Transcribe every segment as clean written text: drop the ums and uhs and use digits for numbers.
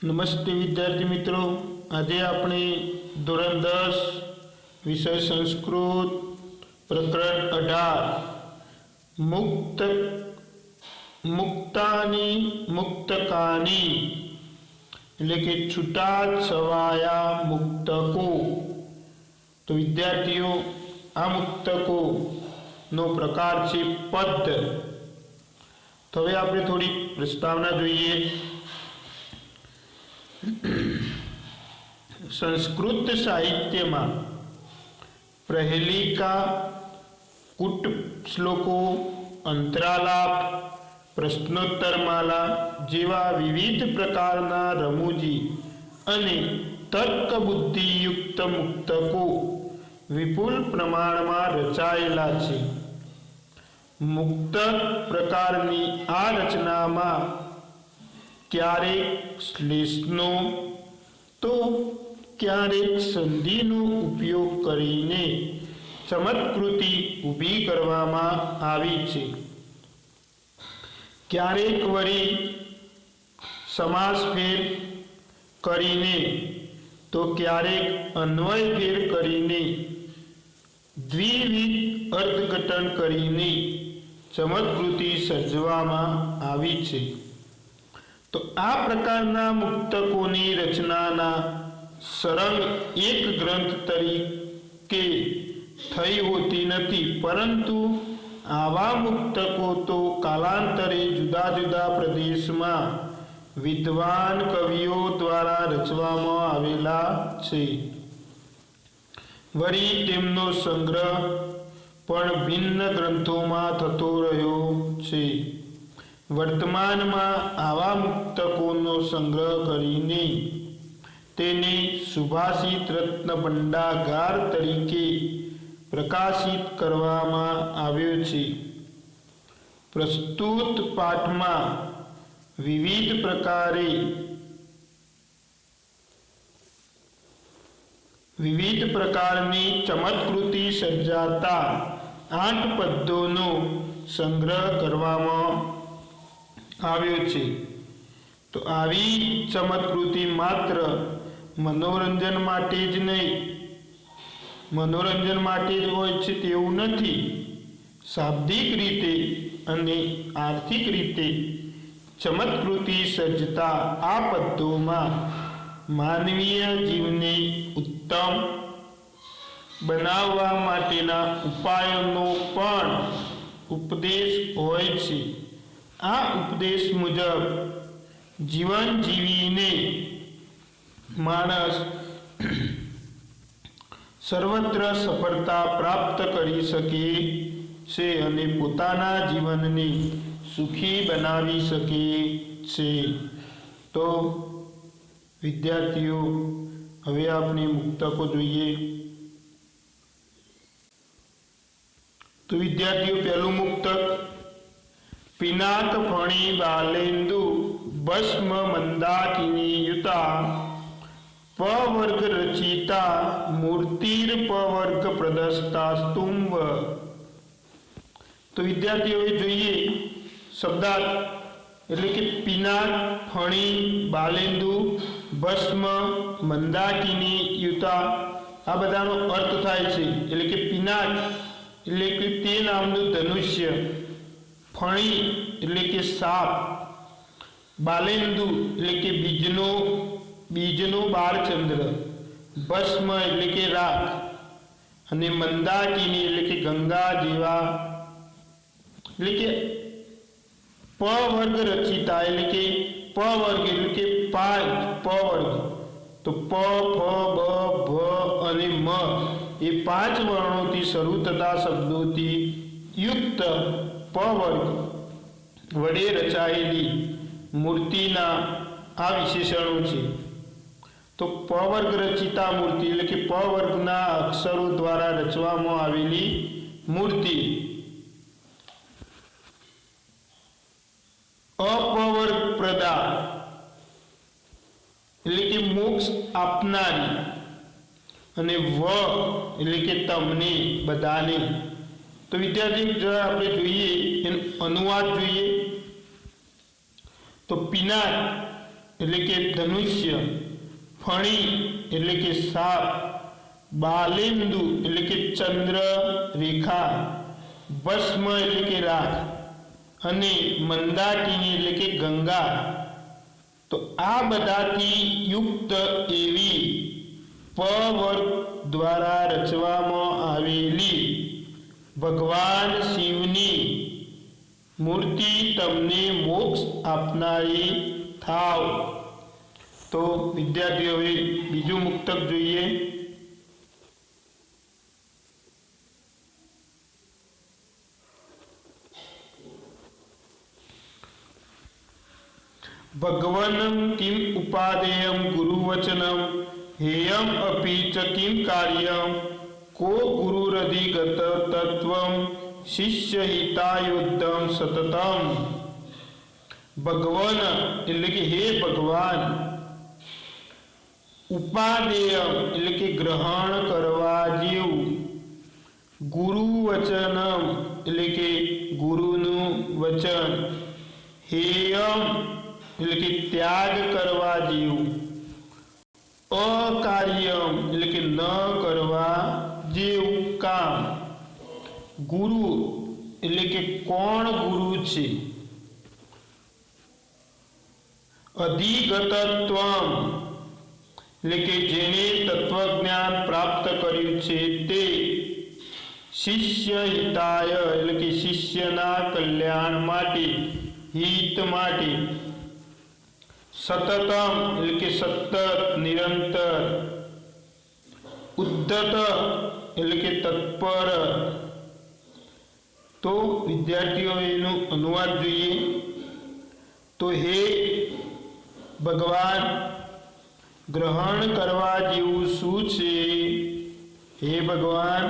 નમસ્તે વિદ્યાર્થી મિત્રો, આજે આપણે ધોરણ 10 વિષય સંસ્કૃત પ્રકરણ 18 મુક્તાની એટલે કે છૂટા છવાયા મુક્તકો. તો વિદ્યાર્થીઓ, આ મુક્તકો નો પ્રકાર છે પદ. તો હવે આપણે થોડી પ્રસ્તાવના જોઈએ. संस्कृत साहित्य में प्रहेलिका, कूट श्लोको, अंतरालाप, प्रश्नोत्तरमाला जेवा विविध प्रकारना रमूजी अने तर्क बुद्धियुक्त मुक्तको विपुल प्रमाण में रचायेला छे. मुक्तक प्रकारनी आ रचना में क्यारेक श्लेषनो तो क्यारेक संधिनो उपयोग करीने चमत्कृति ऊभी करवामां आवी छे. क्यारेक वरी समास फेर करीने तो क्यारेक अन्वय फेर करीने द्विविध अर्थघटन करीने चमत्कृति सर्जवामां आवी छे. तो आ प्रकारना मुक्तकोनी रचनाना सरंग एक ग्रंथ तरीके थई होती नथी, परंतु आवा मुक्तको तो कालांतरे जुदा जुदा प्रदेश में विद्वान कविओ द्वारा रचवामां आवेला छे. वरी तेमनो संग्रह पण भिन्न ग्रंथों में थतो रह्यो छे. वर्तमान में आवा मुक्तकोनो संग्रह करीने तेने सुभाषित रत्न भंडागार तरीके प्रकाशित करवामां आव्यो छे. प्रस्तुत पाठ में विविध प्रकारनी चमत्कृति सर्जाता 8 पद्योनो संग्रह करवामां આવ્યો છે. તો આવી ચમત્કૃતિ માત્ર મનોરંજન માટે જ નહીં, મનોરંજન માટે જ હોય છે તેવું નથી. શાબ્દિક રીતે અને આર્થિક રીતે ચમત્કૃતિ સર્જતા આ પદ્યોમાં માનવીય જીવને ઉત્તમ બનાવવા માટેના ઉપાયોનો પણ ઉપદેશ હોય છે. आ उपदेश मुजब जीवन जीवीने मानस सर्वत्र सफलता प्राप्त करी सके छे अने पोताना जीवनने सुखी बनावी सके छे. तो विद्यार्थीओ, हवे आपणे मुक्तको जोईए. तो विद्यार्थीओ, पहेलुं मुक्तक पिनाक फणी बालेन्दु भस्म मंदाकिनी युता पवर्ग रचिता मूर्तिर पवर्ग प्रदस्तास्तुंव. तो विद्यार्थीओ જોઈએ શબ્દાર્થ એટલે કે પિનાક, ફણી, બાલેન્દુ, ભસ્મ, મંદાકિની, યુતા આ બધાનો અર્થ થાય છે. એટલે કે પિનાક એટલે કે તે નામનું ધનુષ્ય, ફણી એટલે કે સાપ, બાલેન્દુ એટલે કે બીજનો બાળચંદ્ર, ભસ્મ એટલે કે રાખ અને મંદાકિની એટલે કે ગંગા જેવા. એટલે કે પવર્ગ રચિતા એટલે કે પવર્ગ એટલે કે 5 પવર્ગ. તો પ, ફ, બ, ભ અને મ એ 5 વર્ણોથી શરૂ થતા શબ્દોથી યુક્ત पवर्ग वडे रचायेली मूर्तिना आ विशेषणों छे. तो पवर्ग रचिता मूर्ति એટલે કે पवर्गना अक्षरों द्वारा रचवामां आवेली मूर्ति. अपवर्ग प्रदा એટલે કે મોક્ષ આપનારી અને व એટલે કે તમને બધાને. तो विद्यार्थी जो આપણે જોઈએ એનો અનુવાદ જોઈએ. તો પિનાક એટલે કે ધનુષ્ય, ફણી એટલે કે સાપ, બાલેન્દુ એટલે કે ચંદ્ર રેખા, ભસ્મ એટલે કે રાખ અને મંદાકિની એટલે કે ગંગા. તો આ બધાથી યુક્ત એવી પ વર્ગ દ્વારા રચવામાં આવેલી ભગવાન શિવની મૂર્તિ તમને મોક્ષ આપનારી થાવ. તો વિદ્યાર્થીઓ હવે બીજું મુક્તક જોઈએ. ભગવनं કિમ ઉપાદેયં ગુરુવચનં હેયં અપી ચ કિમ કાર્યં કો ગુરુરધિગત તત્વં શિષ્યહિતાયુદ્ધં સતતમ. ભગવન એટલે કે હે ભગવાન, ઉપાદેય એટલે કે ગ્રહણ કરવા જેવું, ગુરુવચનમ એટલે કે ગુરુનું વચન, હેયમ એટલે કે ત્યાગ કરવા જેવું, અકાર્યમ એટલે કે ન કરવા જેવું કામ, ગુરુ એટલે કે કોણ ગુરુ છે, અધિગતત્વમ એટલે કે જેને તત્વજ્ઞાન પ્રાપ્ત કર્યું છે તે, શિષ્ય હિતાય એટલે કે શિષ્યના કલ્યાણ માટે, હિત માટે, સતતમ એટલે કે સતત નિરંતર, ઉદ્ધત એટલે કે તત્પર. તો વિદ્યાર્થીઓ એનું અનુવાદ જોઈએ. તો હે ભગવાન, ગ્રહણ કરવા જેવું શું છે? હે ભગવાન,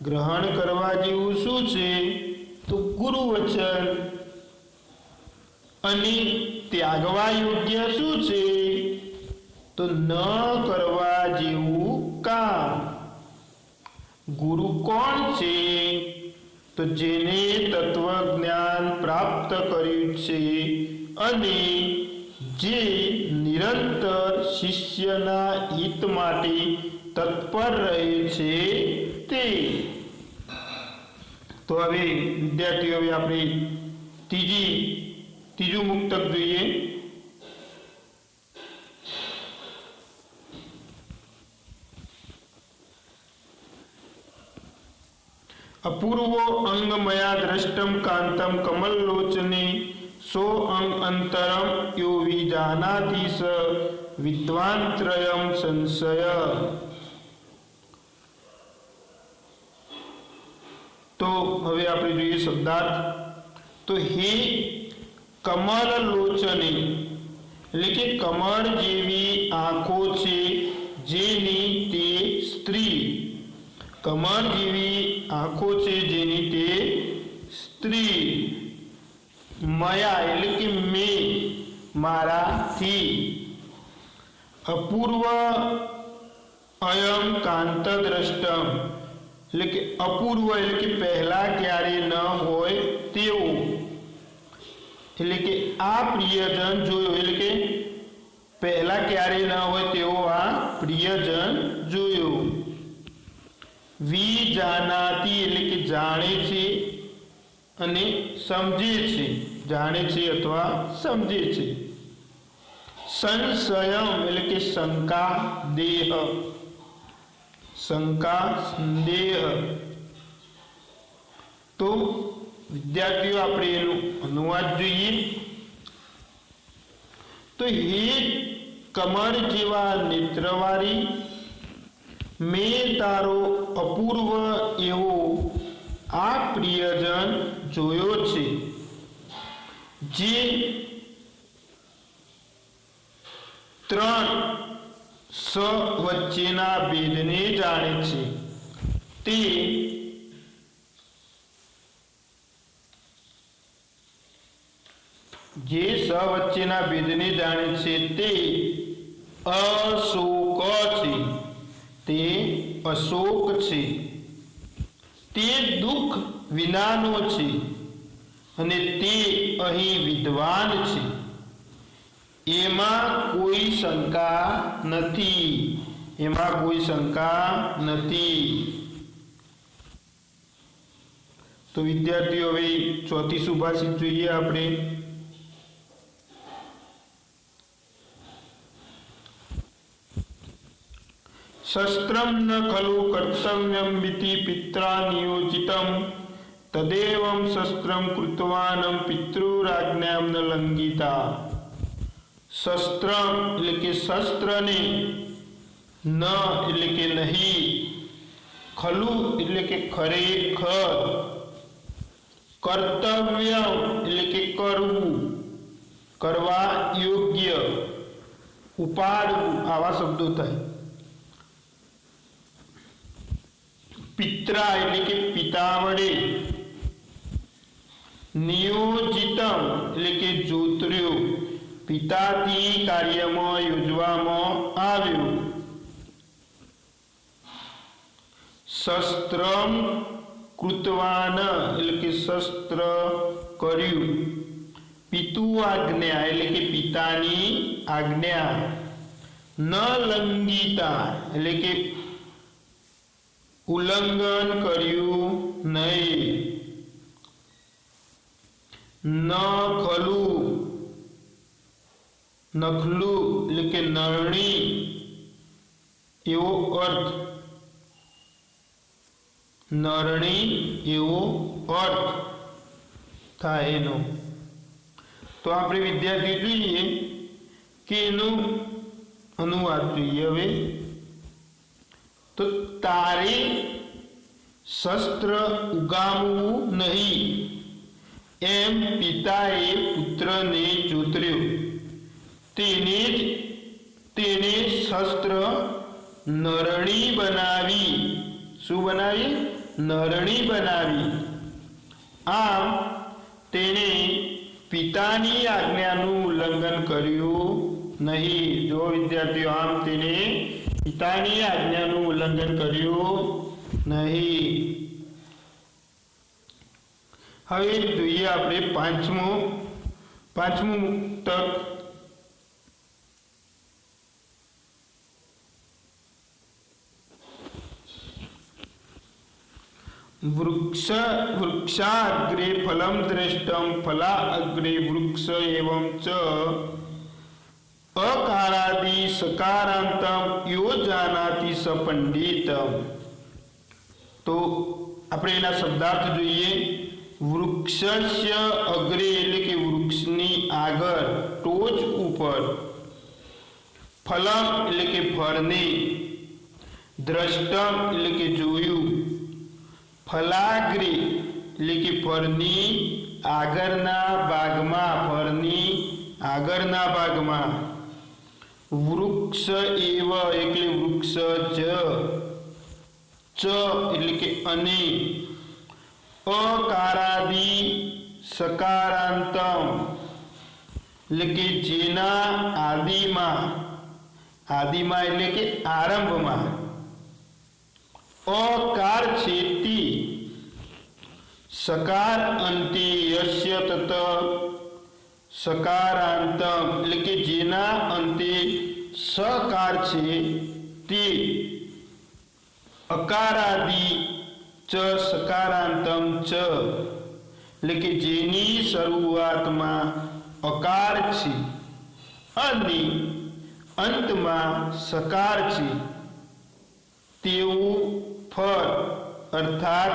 ગ્રહણ કરવા જેવું શું છે? તો ગુરુ વચન. અને ત્યાગવા યોગ્ય શું છે? તો ન કરવા જેવું કામ. ગુરુ કોણ છે? તો જેને તત્વજ્ઞાન પ્રાપ્ત કર્યું છે અને જે નિરંતર શિષ્યના હિત માટે તત્પર રહે છે તે. તો હવે વિદ્યાર્થીઓ આપણે ત્રીજું મુક્તક જોઈએ. અપૂર્વો અંગ મયા દ્રષ્ટમ કાંતમ કમલલોચને સો અંગ અંતરમ યો વિજાનાતિ સ વિદ્વાંત્રયમ સંશય. તો હવે આપણે જોઈએ શબ્દાર્થ. તો હે કમલ લોચને એટલે કે કમળ જેવી આંખો છે જેની તે સ્ત્રી, કમળ જેવી આંખો છે જેની તે સ્ત્રી, મયા એટલે કે મેં, મારાથી, અપૂર્વ અયમ કાંત દ્રષ્ટમ એટલે કે અપૂર્વ એટલે કે પહેલા ક્યારે ન હોય તેવું, એટલે કે આ પ્રિયજન જોયો, એટલે કે પહેલા ક્યારે ન હોય તેવો આ પ્રિયજન જોયો. વિજાનાતિ એટલે કે જાણે છે અને સમજે છે, જાણે છે અથવા સમજે છે. સંશયમ એટલે કે શંકા, દેહ, શંકા, સંદેહ. તો વિદ્યાર્થીઓ આપણે એનું અનુવાદ જોઈએ. તો હે કમળ જેવા નેત્રવાળી, મેં તારો અપૂર્વ એવો આ પ્રિયજન જોયો છે જે ત્રણ સ વચ્ચેના ભેદને જાણે છે. તે જે સ વચ્ચેના ભેદને જાણે છે તે અશોક છે, તે અશોક છે, તે દુઃખ વિનાનો છે અને તે અહીં વિદ્વાન છે. એમાં કોઈ શંકા નથી. એમાં કોઈ શંકા નથી. તો વિદ્યાર્થીઓ હવે ચોથી સુભાષિત જોઈએ આપણે. શસ્ત્રમ ન ખલુ કર્તવ્યમ વિતિ પિત્રા નિયોજિતમ તદેવમ શસ્ત્રમ કૃતવાનમ પિતૃરાજ્ઞામ ન લંઘિતા. શસ્ત્ર એટલે કે શસ્ત્રને, ન એટલે કે નહીં, ખલુ એટલે કે ખરેખર, કર્તવ્ય એટલે કે કરવું, કરવા યોગ્ય, ઉપાડવું, આવા શબ્દો થાય. પિત્રા એટલે કે પિતા વડે, નિયોજિતમ એટલે કે જોતર્યો, પિતાથી કાર્યમાં યોજવામાં આવ્યું. શસ્ત્રમ કૃતવાન એટલે કે શસ્ત્ર કર્યું, પિતુ આજ્ઞા એટલે કે પિતાની આજ્ઞા, ન લંઘિતા એટલે કે ઉલ્લંઘન કર્યું નહીં, ન ખલુ નખલુ એટલે કે નરણી એવો અર્થ, નરણી એવો અર્થ થાય એનો. તો આપણે વિદ્યાર્થી જોઈએ કે એનું અનુવાદ જોઈએ. હવે તો તારે શસ્ત્ર ઉગામવું નહીં એમ પિતાએ પુત્રને જોતર્યો, તેને શસ્ત્ર નરણી બનાવી. શું બનાવી? નરણી બનાવી. આમ તેને પિતાની આજ્ઞાનું ઉલ્લંઘન કર્યું નહીં. જો વિદ્યાર્થીઓ, આમ તેને પિતાની આજ્ઞાનું ઉલ્લંઘન કર્યું નહીં. હવે જોઈએ આપણે પાંચમું મુક્તક. વૃક્ષાગ્રે ફલમ દ્રષ્ટમ ફલા અગ્રે વૃક્ષ એવં ચ અકારાદિ સકારાંતમ યો જાનાતિ સ પંડિતમ. તો આપણે એના શબ્દાર્થ જોઈએ. વૃક્ષસ્ય અગ્રે એટલે કે વૃક્ષની આગળ, ટોચ ઉપર, ફલમ એટલે કે ફળને, દ્રષ્ટમ એટલે કે જોયું, ફલાગ્રે એટલે કે ફળની આગળના ભાગમાં, વૃક્ષ એવ એટલે વૃક્ષ ચ એટલે કે અને, અકારાદિ સકારાંતમ એટલે કે જેના આદિમાં એટલે કે આરંભમાં, અકાર છે તે, સકાર અંતે યસ્ય તત સકારાંતમ એટલે કે જેના અંતે સકાર છે તે, અકારાદિ ચ સકારાંતમ ચ એટલે કે જેની શરૂઆતમાં અકાર છે અને અંતમાં સકાર છે તેવું ફળ અર્થાત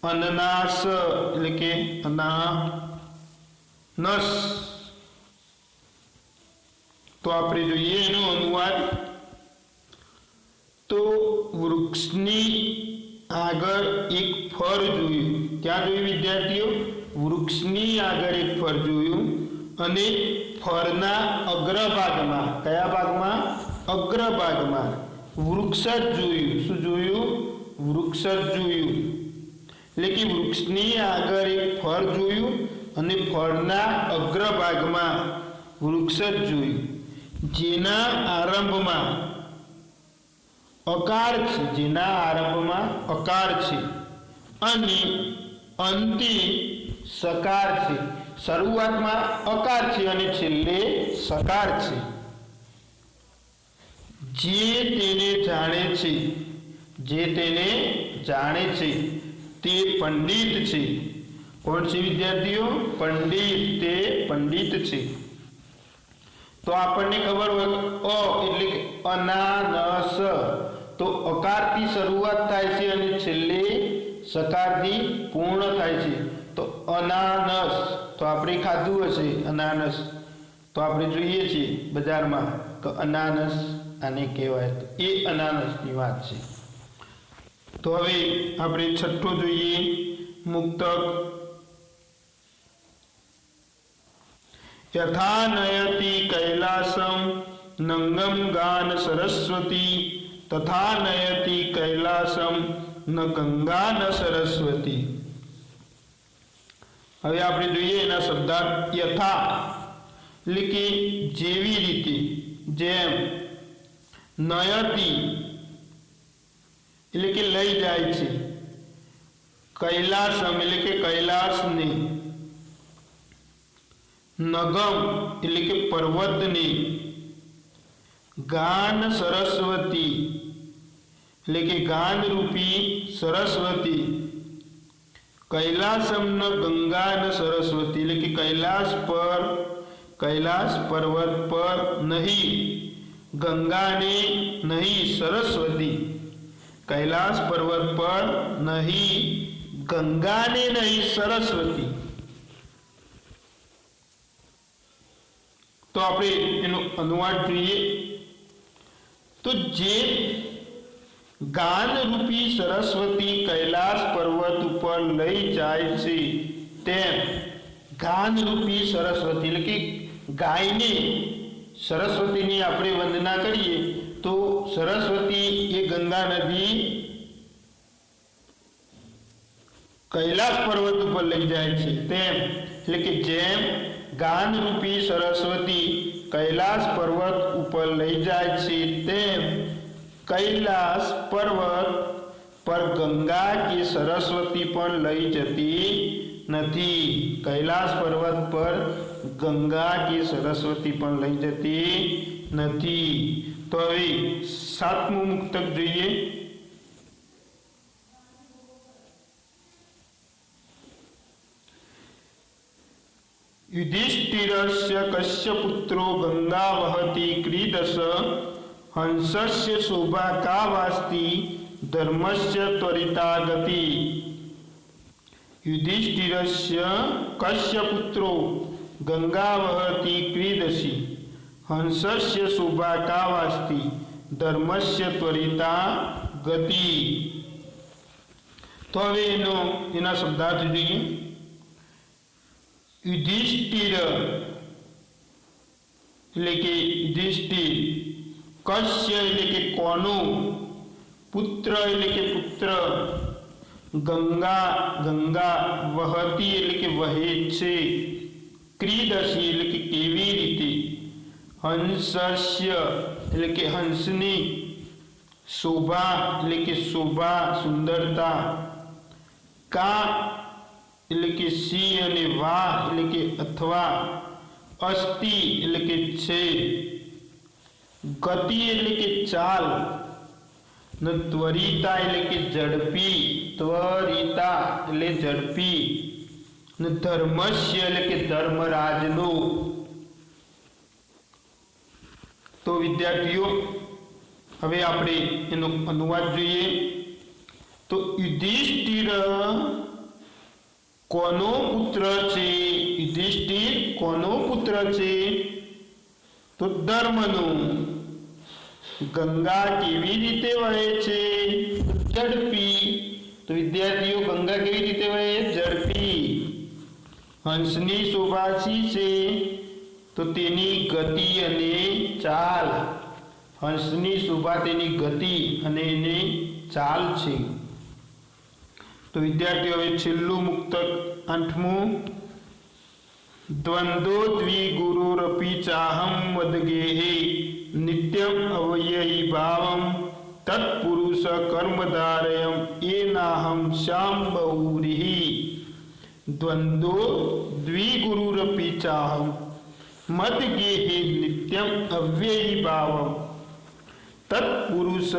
અનનાસ એટલે કે અનાનસ. તો આપણે જોઈએ એનો અનુવાદ. તો વૃક્ષની આગળ એક ફળ જોયું. ક્યાં જોયું વિદ્યાર્થીઓ? વૃક્ષની આગળ એક ફળ જોયું અને ફળના અગ્રભાગમાં, કયા ભાગમાં? અગ્રભાગમાં વૃક્ષ જ જોયું. શું જોયું? વૃક્ષ જ જોયું. એટલે કે વૃક્ષની આગળ એક ફળ જોયું અને ફળના અગ્રભાગમાં વૃક્ષ જ જોયું, જેના આરંભમાં અકાર છે, અને અંતે સકાર છે. શરૂઆતમાં અકાર છે અને છેલ્લે સકાર છે. જે તેને જાણે છે, જે તેને જાણે છે તે પંડિત છે. કોણ છે વિદ્યાર્થીઓ? પંડિત. તે પંડિત છે. તો આપણને ખબર હોય અ એટલે કે અનાનસ, તો અકારથી શરૂઆત થાય છે અને છેલ્લે સકારથી પૂર્ણ થાય છે. તો અનાનસ, તો આપણે ખાધું હશે અનાનસ, તો આપણે જોઈએ છીએ બજારમાં તો અનાનસ આને કહેવાય, તો એ અનાનસની વાત છે. તો હવે આપણે છઠ્ઠો જોઈએ મુક્તક. યથા નયતિ કૈલાસમ નંગમ ગાન સરસ્વતી તથા નયતિ કૈલાસમ ન ગંગા ન સરસ્વતી. હવે આપણે જોઈએ એના શબ્દાર્થ. યથા એટલે કે જેવી રીતે, જેમ. નયતિ એટલે કે લઈ જાય છે. કૈલાસમ એટલે કે કૈલાસને. નગમ એટલે કે પર્વતને. ગાન સરસ્વતી એટલે કે ગાનરૂપી સરસ્વતી. કૈલાસમ ન ગંગા ન સરસ્વતી એટલે કે કૈલાસ પર, કૈલાસ પર્વત પર નહીં, ગંગાને નહીં, સરસ્વતી કૈલાસ પર્વત પર નહીં, ગંગાને નહીં, સરસ્વતી. તો આપણે એનો અનુવાદ જોઈએ. તો જે ગાનરૂપી સરસ્વતી કૈલાસ પર્વત ઉપર લઈ જાય છે તેમ ગાનરૂપી સરસ્વતી એટલે કે ગાયને સરસ્વતીની આપણે વંદના કરીએ તો સરસ્વતી એ ગંગા નદી કૈલાસ પર્વત ઉપર લઈ જાય છે તેમ, એટલે કે જેમ ગાનરૂપી સરસ્વતી કૈલાસ પર્વત ઉપર લઈ જાય છે તેમ કૈલાસ પર્વત પર ગંગા કે સરસ્વતી પણ લઈ જતી નથી. કૈલાસ પર્વત પર ગંગા કે સરસ્વતી પણ લઈ જતી નથી. તો હવે સાતમું મુક્તક જોઈએ. યુધિષ્ઠિરસ્ય કશ્ય પુત્રો ગંગા વહતિ ક્રીડસ હંસસ્ય શોભા કા વાસ્તિ ધર્મસ્ય ત્વરિતા ગતિ. યુધિષ્ઠિરસ્ય કશ્ય પુત્રો ગંગા વહતિ ક્રીડસી હંસસ્ય શોભા કા વાસ્તિ ધર્મસ્ય ત્વરિતા ગતિ. તો હવે એના શબ્દાર્થ જોઈએ. યુધિષ્ઠિર એટલે કે યુધિષ્ઠિર, કશ્ય એટલે કે કોનું, પુત્ર એટલે કે પુત્ર, ગંગા ગંગા, વહતી એટલે કે વહે છે, ક્રીડસી એટલે કે કેવી રીતે, હંસસ્ય એટલે કે હંસની, શોભા એટલે કે શોભા સુંદરતા, કા એટલે કે સી અને વા એટલે કે અથવા, અસ્તિ એટલે કે છે, ગતિ એટલે કે ચાલ, ન ત્વરિતા એટલે કે ઝડપી, ત્વરિતા એટલે ઝડપી, ન ધર્મસ્ય એટલે કે ધર્મરાજનો. તો વિદ્યાર્થીઓ હવે આપણે એનો અનુવાદ જોઈએ. તો યુધિષ્ઠિર કોનો પુત્ર છે? યુધિષ્ઠિર કોનો પુત્ર છે? તો ધર્મનો. ગંગા કેવી રીતે વહે છે? ઝડપી. તો વિદ્યાર્થીઓ ગંગા કેવી રીતે વહે? ઝડપી. હંસની શોભા શી છે? તો તેની ગતિ અને ચાલ. હંસની શોભા તેની ગતિ અને એની ચાલ છે. તો વિદ્યાર્થીઓ હવે છેલ્લું મુક્તક આઠમું. દ્વંદ્વો દ્વિગુરુરપી ચાહમ વદગેહે નિત્યમ અવયયી ભાવમ તત્પુરુષ કર્મધારયમ એનાહમ શ્યામ બહુરીહિ. દ્વંદ્વો द्विगुरुरपि चाहं मद गेहे नित्यम अव्ययी भावम तत्पुरुष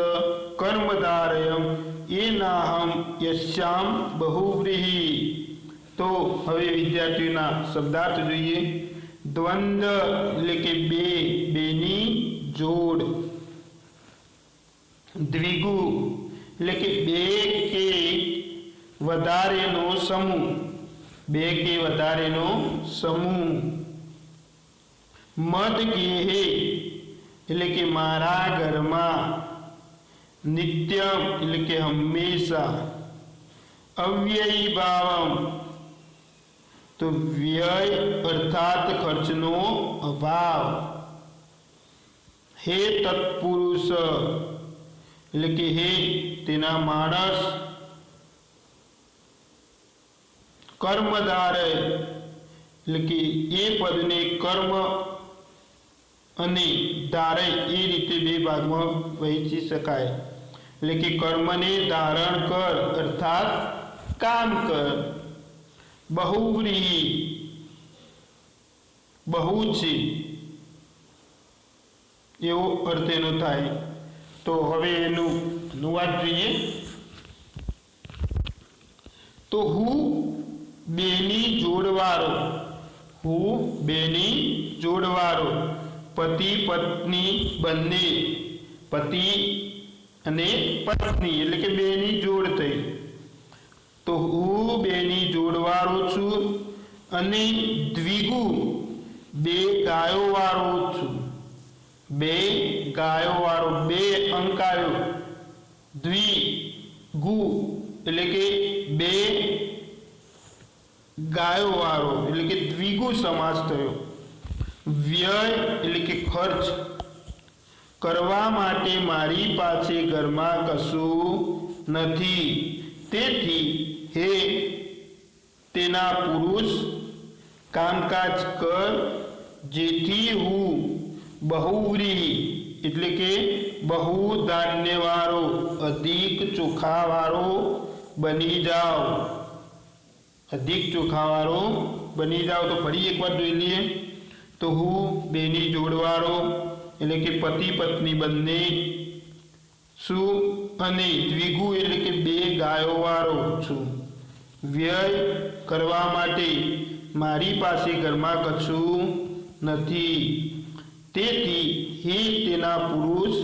कर्मधारयम ये नाहम यश्याम बहुव्रीहि। तो હવે વિદ્યાર્થીઓના શબ્દાર્થ જોઈએ। દ્વંદ એટલે કે બે, બેની જોડ। દ્વિગુ એટલે કે બે કે વધારેનો સમૂહ, બે કે વધારેનો સમૂહ। મદ ગેહે એટલે કે મારા ઘરમાં, નિત્યમ એટલે કે હંમેશા, અવ્યયી ભાવમ તો વ્યય અર્થાત ખર્ચનો અભાવ, હે તત્પુરુષ એટલે કે હે તેના માણસ, કર્મધારય એટલે કે એ પદને કર્મ અને ધારય એ રીતે બે ભાગમાં વહેંચી શકાય। એટલે કે કર્મને ધારણ કર અર્થાત કામ કર। બહુવ્રીહિ બહુ છે એવો અર્થ એનો થાય। તો હવે એનું અનુવાદ જોઈએ। તો હું બેની જોડવાળો, હું બેની જોડવાળો, પતિ પત્ની બંને, પતિ અને પત્ની એટલે કે બેની જોડ થઈ। તો હું બેની જોડવાળો છું અને દ્વિગુ બે ગાયો વાળો છું, બે ગાયો વાળો, બે અંક આવ્યો। દ્વિગુ એટલે કે બે ગાયો વાળો એટલે કે દ્વિગુ સમાસ થયો। વ્યય એટલે કે ખર્ચ કરવા માટે મારી પાસે ઘરમાં કશું નથી, તેથી હે તેના પુરુષ કામકાજ કર જેથી હું બહુવ્રીહિ એટલે કે બહુ ધાન્યવાળો, અધિક ચોખાવાળો બની જાઓ, અધિક ચોખાવાળો બની જાઓ। તો ફરી એકવાર જોઈ લઈએ। તો હું બેની જોડવાળો એટલે કે પતિ પત્ની બંને છું અને દ્વિગુ એટલે કે બે ગાયો વાળો છું। વ્યય કરવા માટે મારી પાસે ઘરમાં કશું નથી, તેથી હે તેના પુરુષ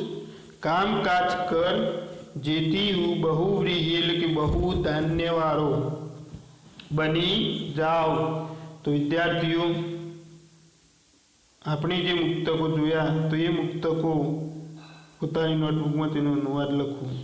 કામકાજ કર જેથી હું બહુવ્રીહિ એટલે કે બહુ ધાન્યવાળો બની જાઉં। તો વિદ્યાર્થીઓ આપણે જે મુક્તકો જોયા તો એ મુક્તકો પોતાની નોટબુકમાં તેનો અનુવાદ લખવું।